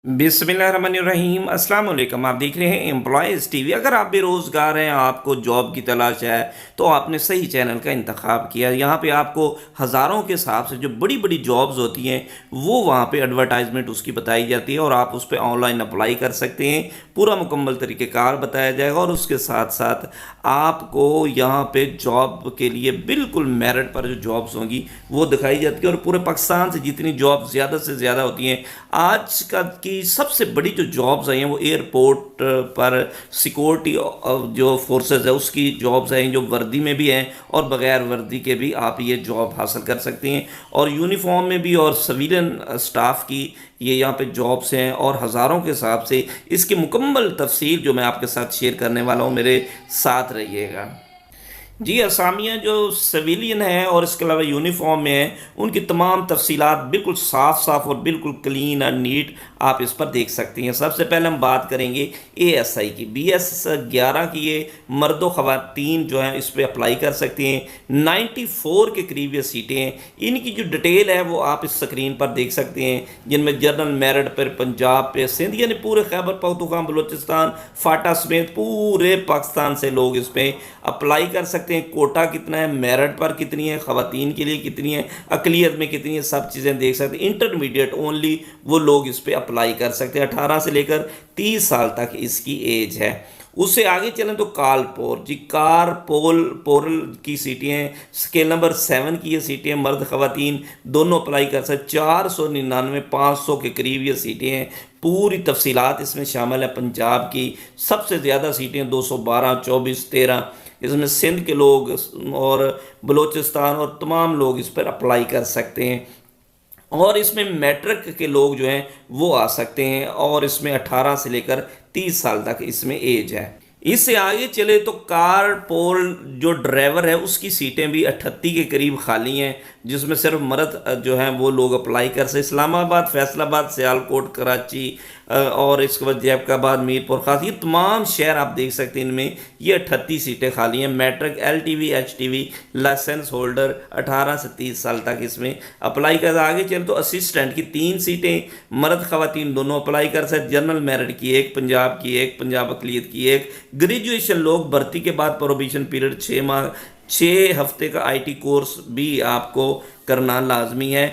बिस्मिल्लाहिर्रहमानिर्रहीम अस्सलाम वालेकुम। आप देख रहे हैं एम्प्लॉयज़ टीवी। अगर आप बेरोज़गार हैं, आपको जॉब की तलाश है, तो आपने सही चैनल का इंतखाब किया। यहाँ पे आपको हज़ारों के हिसाब से जो बड़ी बड़ी जॉब्स होती हैं वो वहाँ पे एडवर्टाइजमेंट उसकी बताई जाती है और आप उस पर ऑनलाइन अप्लाई कर सकते हैं। पूरा मुकम्मल तरीक़ेकार बताया जाएगा और उसके साथ साथ आपको यहाँ पे जॉब के लिए बिल्कुल मेरिट पर जो जॉब्स होंगी वो दिखाई जाती है। और पूरे पाकिस्तान से जितनी जॉब ज़्यादा से ज़्यादा होती हैं, आज का की सबसे बड़ी जो जॉब्स आई हैं वो एयरपोर्ट पर सिक्योरिटी जो फोर्सेस है उसकी जॉब्स हैं, जो वर्दी में भी हैं और बग़ैर वर्दी के भी आप ये जॉब हासिल कर सकते हैं। और यूनिफॉर्म में भी और सिविलियन स्टाफ की ये यहाँ पे जॉब्स हैं और हज़ारों के हिसाब से। इसकी मुकम्मल तफसील जो मैं आपके साथ शेयर करने वाला हूँ, मेरे साथ रहिएगा। जी, असामियाँ जो सिविलियन हैं और इसके अलावा यूनिफॉर्म में हैं, उनकी तमाम तफसीलात बिल्कुल साफ़ साफ़ और बिल्कुल क्लीन और नीट आप इस पर देख सकती हैं। सबसे पहले हम बात करेंगे एएसआई की। BS11 की ये मर्द व ख़वातीन जो हैं इस पर अप्लाई कर सकते हैं। 94 के करीब ये सीटें हैं। इनकी जो डिटेल है वो आप इस स्क्रीन पर देख सकते हैं, जिनमें जनरल मेरिट पर पंजाब पे सिंध यानी पूरे खैबर पख्तूनख्वा बलूचिस्तान फाटा समेत पूरे पाकिस्तान से लोग इस पर अप्लाई कर सकते हैं। कोटा कितना है, मेरिट पर कितनी है, ख़वातीन के लिए कितनी है, अक़लियत में कितनी है, सब चीज़ें देख सकते हैं। इंटरमीडिएट ओनली वो लोग इस पर अप्लाई कर सकते हैं। 18 से लेकर 30 साल तक इसकी एज है। उससे आगे चलें तो कालपोर जी, पोरल की सीटें हैं। स्केल नंबर 7 की ये सीटें, मर्द ख़वातीन दोनों अप्लाई कर सकते। 499 500 के करीब ये सीटें हैं। पूरी तफसीलात इसमें शामिल है। पंजाब की सबसे ज़्यादा सीटें 212, 24, 13, इसमें सिंध के लोग और बलूचिस्तान और तमाम लोग इस पर अप्लाई कर सकते हैं। और इसमें मैट्रिक के लोग जो हैं वो आ सकते हैं और इसमें 18 से लेकर 30 साल तक इसमें एज है। इससे आगे चले तो कार पोल जो ड्राइवर है उसकी सीटें भी 38 के करीब खाली हैं, जिसमें सिर्फ मर्द जो हैं वो लोग अप्लाई कर सकते। इस्लामाबाद, फैसलाबाद, सियालकोट, कराची और इसके बाद जैकबाद, मीरपुर खास, ये तमाम शहर आप देख सकते हैं। इनमें ये 38 सीटें खाली हैं। Matric, LTV, HTV license holder 18 से 30 साल तक इसमें अप्लाई कर। आगे चले तो असिस्टेंट की 3 सीटें, मर्द ख़वातीन दोनों अप्लाई कर सकते। जनरल मेरिट की एक, पंजाब की एक, पंजाब अक़लियत की एक। ग्रेजुएशन लोग भर्ती के बाद प्रोबेशन पीरियड 6 माह 6 हफ्ते का IT कोर्स भी आपको करना लाजमी है,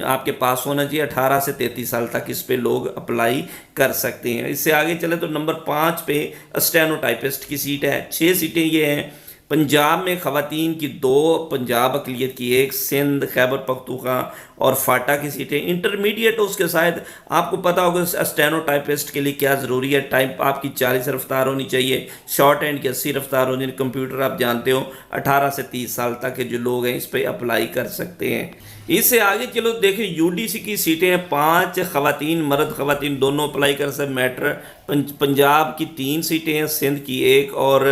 आपके पास होना चाहिए। 18 से 33 साल तक इस पे लोग अप्लाई कर सकते हैं। इससे आगे चले तो नंबर 5 पे स्टेनोटाइपिस्ट की सीट है। 6 सीटें ये हैं। पंजाब में ख़वातीन की 2, पंजाब अक़लियत की 1, सिंध, खैबर पख्तूनख्वा और फाटा की सीटें। इंटरमीडिएट उसके शायद आपको पता होगा स्टेनोटाइपिस्ट के लिए क्या ज़रूरी है। टाइप आपकी 40 रफ्तार होनी चाहिए, शॉर्ट हैंड की 80 रफ्तार होनी। कंप्यूटर आप जानते हो। 18 से 30 साल तक के जो लोग हैं इस पर अप्लाई कर सकते हैं। इससे आगे चलो देखें, UDC की सीटें हैं 5, ख़वातीन मर्द ख़वातीन दोनों अप्लाई कर सकते। मैट्रिक पंजाब की 3 सीटें हैं, सिंध की 1 और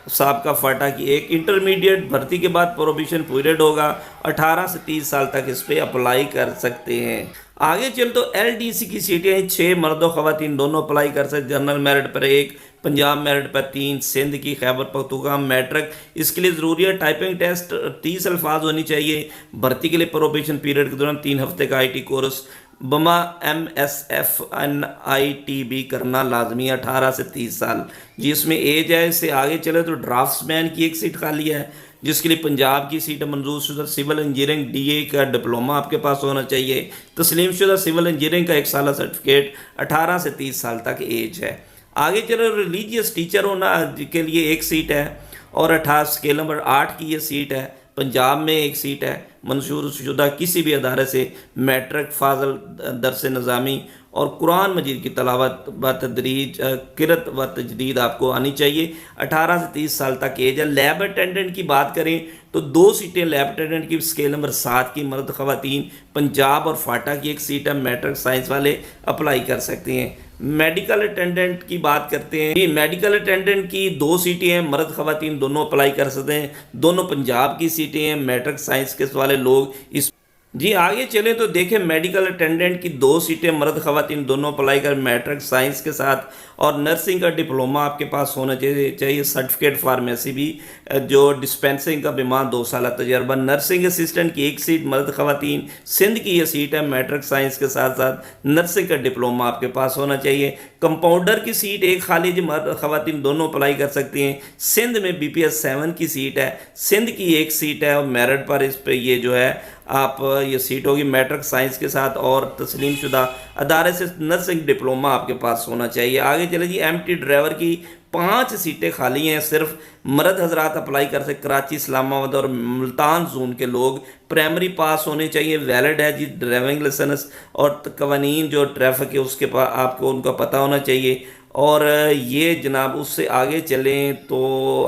साबका फाटा की 1। इंटरमीडिएट भर्ती के बाद प्रोबेशन पीरियड होगा, 18 से 30 साल तक इस पर अप्लाई कर सकते हैं। आगे चल तो LDC की सीटें हैं 6, मर्द और ख़वातीन दोनों अप्लाई कर सकते। जनरल मेरिट पर 1, पंजाब मेरिट पर 3, सिंध की, खैबर पख्तूनख्वा मैट्रिक। इसके लिए ज़रूरी है टाइपिंग टेस्ट 30 अल्फाज होनी चाहिए। भर्ती के लिए प्रोबेशन पीरियड के दौरान 3 हफ्ते का IT कोर्स बमा MSF NITB करना लाजमी है। 18 से 30 साल जिसमें एज है। इससे आगे चले तो ड्राफ्ट्समैन की 1 सीट खाली है, जिसके लिए पंजाब की सीट मंजूर शुदा सिविल इंजीनियरिंग DA का डिप्लोमा आपके पास होना चाहिए। तस्लीम शुदा सिविल इंजीनियरिंग का 1 साल सर्टिफिकेट। 18 से 30 साल तक एज है। आगे चलो रिलीजियस टीचर होना के लिए 1 सीट है और 18 स्केल नंबर 8 की ये सीट है। पंजाब में 1 सीट है। मंजूर शुदा किसी भी अदारे से मैट्रिक, फाजल दरस निज़ामी और कुरान मजीद की तलावत व तदरीज किरत व तजदीद आपको आनी चाहिए। 18 से 30 साल तक एज है। लैब अटेंडेंट की बात करें तो 2 सीटें लैब अटेंडेंट की, स्केल नंबर 7 की, मर्द ख़वातीन। पंजाब और फाटा की 1 सीट है। मैट्रिक साइंस वाले अप्लाई कर सकते हैं। मेडिकल अटेंडेंट की बात करते हैं। ये मेडिकल अटेंडेंट की 2 सीटें हैं, मर्द ख़वातीन दोनों अप्लाई कर सकते हैं। दोनों पंजाब की सीटें हैं। मैट्रिक साइंस के वाले लोग इस जी आगे चले तो देखें, मेडिकल अटेंडेंट की 2 सीटें, मर्द ख़वातीन दोनों अप्लाई कर, मैट्रिक साइंस के साथ, और नर्सिंग का डिप्लोमा आपके पास होना चाहिए सर्टिफिकेट फार्मेसी भी, जो डिस्पेंसिंग का बीमा 2 साल तजर्बा। नर्सिंग असिस्टेंट की 1 सीट, मर्द ख़वातीन, सिंध की ये सीट है, मैट्रिक साइंस के साथ साथ नर्सिंग का डिप्लोमा आपके पास होना चाहिए। कंपाउंडर की सीट एक खाली, जो मर्द ख़वातीन दोनों अप्लाई कर सकती हैं। सिंध में BPS 7 की सीट है, सिंध की 1 सीट है, और मेरिट पर इस पे ये जो है आप ये सीट होगी मैट्रिक साइंस के साथ, और तस्लीम शुदा अदारे से नर्सिंग डिप्लोमा आपके पास होना चाहिए। आगे चले जी, MT ड्राइवर की 5 सीटें खाली हैं, सिर्फ मर्द हजरात अप्लाई कर सकते, कराची, इस्लामाबाद और मुल्तान जोन के लोग। प्राइमरी पास होने चाहिए, वैलिड है जी ड्राइविंग लाइसेंस, और कवानीन जो ट्रैफिक है उसके पास आपको उनका पता होना चाहिए। और ये जनाब उससे आगे चलें तो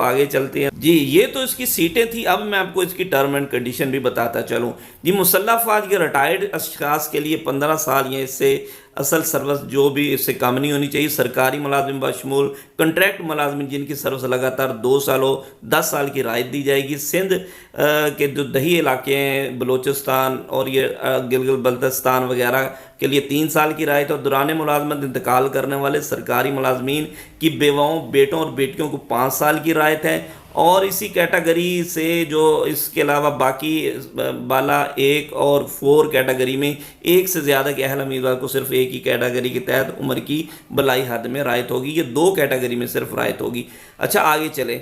आगे चलते हैं जी। ये तो इसकी सीटें थी, अब मैं आपको इसकी टर्म एंड कंडीशन भी बताता चलूँ जी। मुसल्लह अफवाज के रिटायर्ड अशखास के लिए 15 साल या इससे असल सर्विस जो भी इससे कम नहीं होनी चाहिए। सरकारी मुलाजिम बशमूल कंट्रैक्ट मुलाजिम जिनकी सर्विस लगातार 2 साल हो, 10 साल की रायत दी जाएगी। सिंध के जो दही इलाके हैं, बलूचिस्तान और ये गिलगित बल्तिस्तान वगैरह के लिए 3 साल की रायत, और दौरान मुलाजमत इंतकाल करने वाले सरकारी मुलाजमीन की बेवाओं, बेटों और बेटियों को 5 साल की रायत है। और इसी कैटेगरी से जो इसके अलावा बाकी बाला 1 और 4 कैटेगरी में 1 से ज़्यादा के अहल उम्मीदवार को सिर्फ एक ही कैटेगरी के तहत उम्र की बलाई हद में रायत होगी। ये 2 कैटेगरी में सिर्फ रायत होगी। अच्छा आगे चले,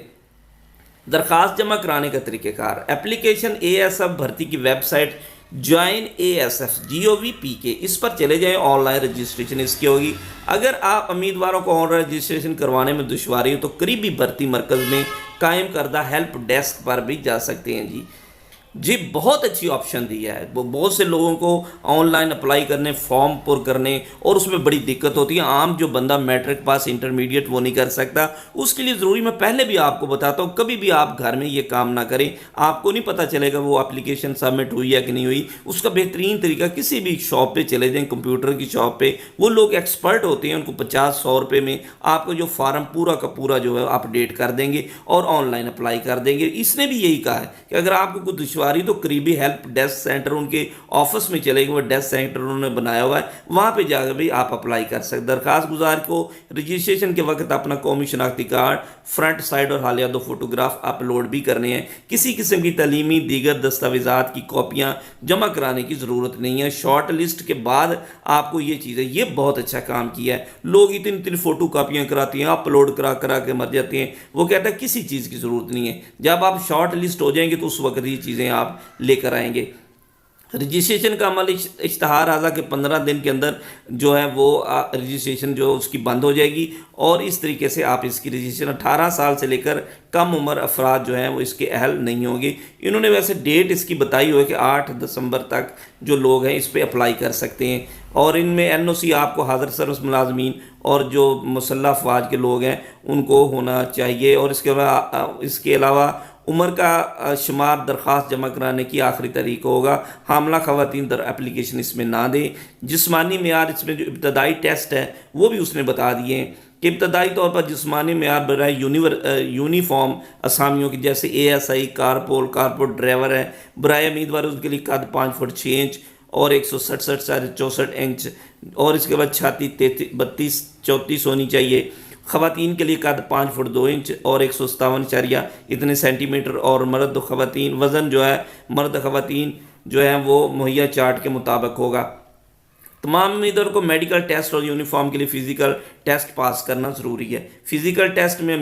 दरख्वास्त जमा कराने का तरीक़ेकार। एप्लीकेशन ASF भर्ती की वेबसाइट ज्वाइन ASF GOV.PK, इस पर चले जाएं, ऑनलाइन रजिस्ट्रेशन इसकी होगी। अगर आप उम्मीदवारों को ऑनलाइन रजिस्ट्रेशन करवाने में दुश्वारी हो तो करीबी भर्ती मरकज़ में कायम करदा हेल्प डेस्क पर भी जा सकते हैं जी। जी बहुत अच्छी ऑप्शन दिया है, वो बहुत से लोगों को ऑनलाइन अप्लाई करने, फॉर्म पुर करने, और उसमें बड़ी दिक्कत होती है। आम जो बंदा मैट्रिक पास, इंटरमीडिएट वो नहीं कर सकता, उसके लिए ज़रूरी, मैं पहले भी आपको बताता हूँ, कभी भी आप घर में ये काम ना करें, आपको नहीं पता चलेगा वो एप्लीकेशन सबमिट हुई है कि नहीं हुई। उसका बेहतरीन तरीका, किसी भी शॉप पे चले जाएं, कंप्यूटर की शॉप पे, वो लोग एक्सपर्ट होते हैं, उनको 50-100 रुपये में आपको जो फार्म पूरा का पूरा जो है अपडेट कर देंगे और ऑनलाइन अप्लाई कर देंगे। इसने भी यही कहा है कि अगर आपको कुछ तो करीबी हेल्प डेस्क सेंटर उनके ऑफिस में चलेगा, वो डेस्क सेंटर उन्होंने बनाया हुआ है, वहां पे जाकर भी आप अप्लाई कर सकते। दरखास्त गुजार को रजिस्ट्रेशन के वक्त अपना कौमी शनाख्ती कार्ड, फ्रंट साइड और हालिया 2 फोटोग्राफ अपलोड भी करने हैं। किसी किस्म की तलीमी दीगर दस्तावेजात की कॉपियां जमा कराने की ज़रूरत नहीं है। शॉर्ट लिस्ट के बाद आपको ये चीज़ें, ये बहुत अच्छा काम किया है। लोग इतनी इतनी फ़ोटो कापियाँ कराती हैं, अपलोड करा करा के मर जाते हैं। वो कहता है किसी चीज़ की ज़रूरत नहीं है, जब आप शॉर्ट लिस्ट हो जाएंगे तो उस वक्त ये चीज़ें आप लेकर आएंगे। रजिस्ट्रेशन का अमल इश्तहार आज़ा के 15 दिन के अंदर जो है वो रजिस्ट्रेशन जो उसकी बंद हो जाएगी, और इस तरीके से आप इसकी रजिस्ट्रेशन 18 साल से लेकर कम उम्र अफराद जो हैं वो इसके अहल नहीं होंगे। इन्होंने वैसे डेट इसकी बताई हुई है कि 8 दिसंबर तक जो लोग हैं इस पर अप्लाई कर सकते हैं, और इनमें NOC आपको हाज़िर सर्विस मुलाजमीन और जो मुसल्लह अफवाज के लोग हैं उनको होना चाहिए। और इसके अलावा उम्र का शुमार दरख्वास्त जमा कराने की आखिरी तारीख होगा। हामला खवातीन दर एप्लीकेशन इसमें ना दें। जिस्मानी मेयार, इसमें जो इब्तदाई टेस्ट है वो भी उसने बता दिए हैं कि इब्तदाई तौर पर जिस्मानी मेयार बराए यूनिफॉर्म असामियों की, जैसे ASI, कारपोल ड्राइवर है, बराए उम्मीदवार उसके लिए कद 5 फुट 6 इंच और 167-64 इंच, और इसके बाद छाती 32-34 होनी चाहिए। ख़वातीन के लिए कद 5 फुट 2 इंच और 157 इतने सेंटीमीटर, और मर्द ख़वातीन वज़न जो है मर्द ख़वातीन जो है वो मुहैया चार्ट के मुताबिक होगा। तमाम उम्मीदवार को मेडिकल टेस्ट और यूनिफॉर्म के लिए फ़िज़िकल टेस्ट पास करना ज़रूरी है। फ़िज़िकल टेस्ट में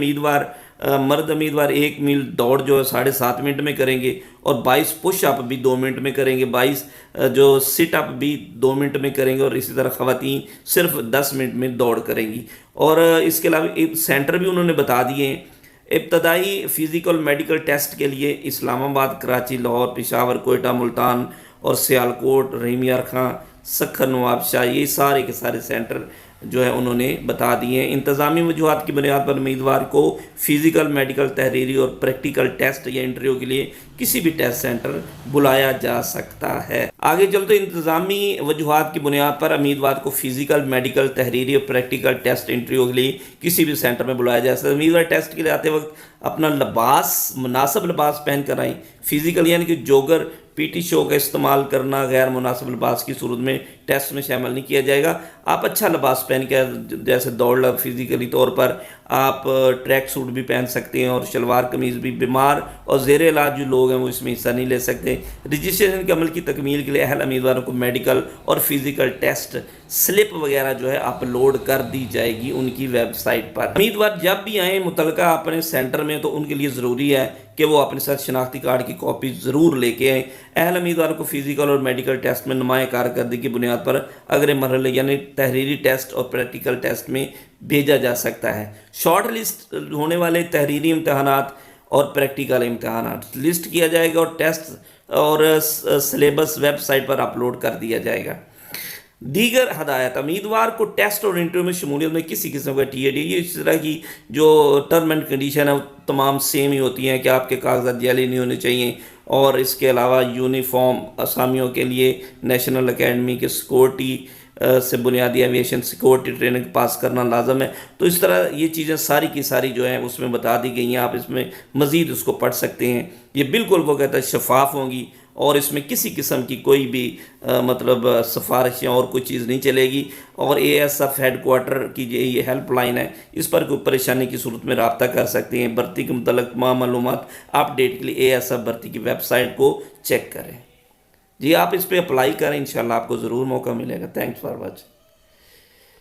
मर्द उम्मीदवार 1 मील दौड़ जो है 7.5 मिनट में करेंगे, और 22 पुश अप भी 2 मिनट में करेंगे, 22 जो सिट अप भी 2 मिनट में करेंगे, और इसी तरह ख़वातीन सिर्फ 10 मिनट में दौड़ करेंगी। और इसके अलावा एक सेंटर भी उन्होंने बता दिए हैं। इब्तदाई फ़िज़िकल मेडिकल टेस्ट के लिए इस्लामाबाद, कराची, लाहौर, पेशावर, कोयटा, मुल्तान और सियालकोट, रहीम यार खां, सखर, नवाबशाह, ये सारे के सारे सेंटर जो है उन्होंने बता दिए हैं। इंतज़ामी वजूहात की बुनियाद पर उम्मीदवार को फ़िज़िकल, मेडिकल, तहरीरी और प्रैक्टिकल टेस्ट या इंटरव्यू के लिए किसी भी टेस्ट सेंटर बुलाया जा सकता है। आगे चलते इंतज़ामी वजूहात की बुनियाद पर उम्मीदवार को फ़िज़िकल, मेडिकल, तहरीरी और प्रैक्टिकल टेस्ट इंटरव्यू के लिए किसी भी सेंटर में बुलाया जा सकता है। उम्मीदवार टेस्ट के लिए आते वक्त अपना लिबास, मुनासिब लिबास पहन कर आएँ। फ़िज़िकल यानी कि जोगर, پی ٹی شو کا استعمال کرنا غیر مناسب لباس کی صورت میں ٹیسٹ میں شامل نہیں کیا جائے گا۔ آپ اچھا لباس پہن کے جیسے دوڑ فزیکلی طور پر آپ ٹریک سوٹ بھی پہن سکتے ہیں اور شلوار قمیض بھی۔ بیمار اور زیر علاج جو لوگ ہیں وہ اس میں حصہ نہیں لے سکتے۔ رجسٹریشن کے عمل کی تکمیل کے لیے اہل امیدواروں کو میڈیکل اور فزیکل ٹیسٹ سلپ وغیرہ جو ہے اپلوڈ کر دی جائے گی ان کی ویب سائٹ پر۔ امیدوار جب بھی آئیں متعلقہ اپنے سینٹر میں تو ان کے لیے ضروری ہے کہ وہ اپنے ساتھ شناختی کارڈ کی کاپی ضرور لے کے آئیں۔ اہل امیدواروں کو فزیکل اور میڈیکل ٹیسٹ میں نمایاں کارکردگی کی بنیاد پر اگلے مرحلے یعنی تحریری ٹیسٹ اور پریکٹیکل ٹیسٹ میں بھیجا جا سکتا ہے۔ شارٹ لسٹ ہونے والے تحریری امتحانات اور پریکٹیکل امتحانات لسٹ کیا جائے گا اور ٹیسٹ اور سلیبس ویب سائٹ پر اپلوڈ کر دیا جائے گا۔ دیگر ہدایت: امیدوار کو ٹیسٹ اور انٹرویو میں شمولیت میں کسی قسم کا ٹی اے ڈی، اس طرح کی جو ٹرم اینڈ کنڈیشن ہے وہ تمام سیم ہی ہوتی ہیں کہ آپ کے کاغذات جعلی نہیں ہونے چاہیے، اور اس کے علاوہ یونیفارم اسامیوں کے لیے نیشنل اکیڈمی کے سیکورٹی سے بنیادی ایویشن سیکورٹی ٹریننگ پاس کرنا لازم ہے۔ تو اس طرح یہ چیزیں ساری کی ساری جو ہیں اس میں بتا دی گئی ہیں، آپ اس میں مزید اس کو پڑھ سکتے ہیں۔ یہ بالکل وہ کہتا ہے شفاف ہوں گی اور اس میں کسی قسم کی کوئی بھی مطلب سفارش یا اور کوئی چیز نہیں چلے گی۔ اور A S F headquarter کی یہ ہیلپ لائن ہے، اس پر کوئی پریشانی کی صورت میں رابطہ کر سکتے ہیں۔ بھرتی کے متعلق تمام معلومات اپڈیٹ کے لیے اے ایس ایف بھرتی کی ویب سائٹ کو چیک کریں۔ جی آپ اس پہ اپلائی کریں، انشاءاللہ آپ کو ضرور موقع ملے گا۔ Thanks for watching.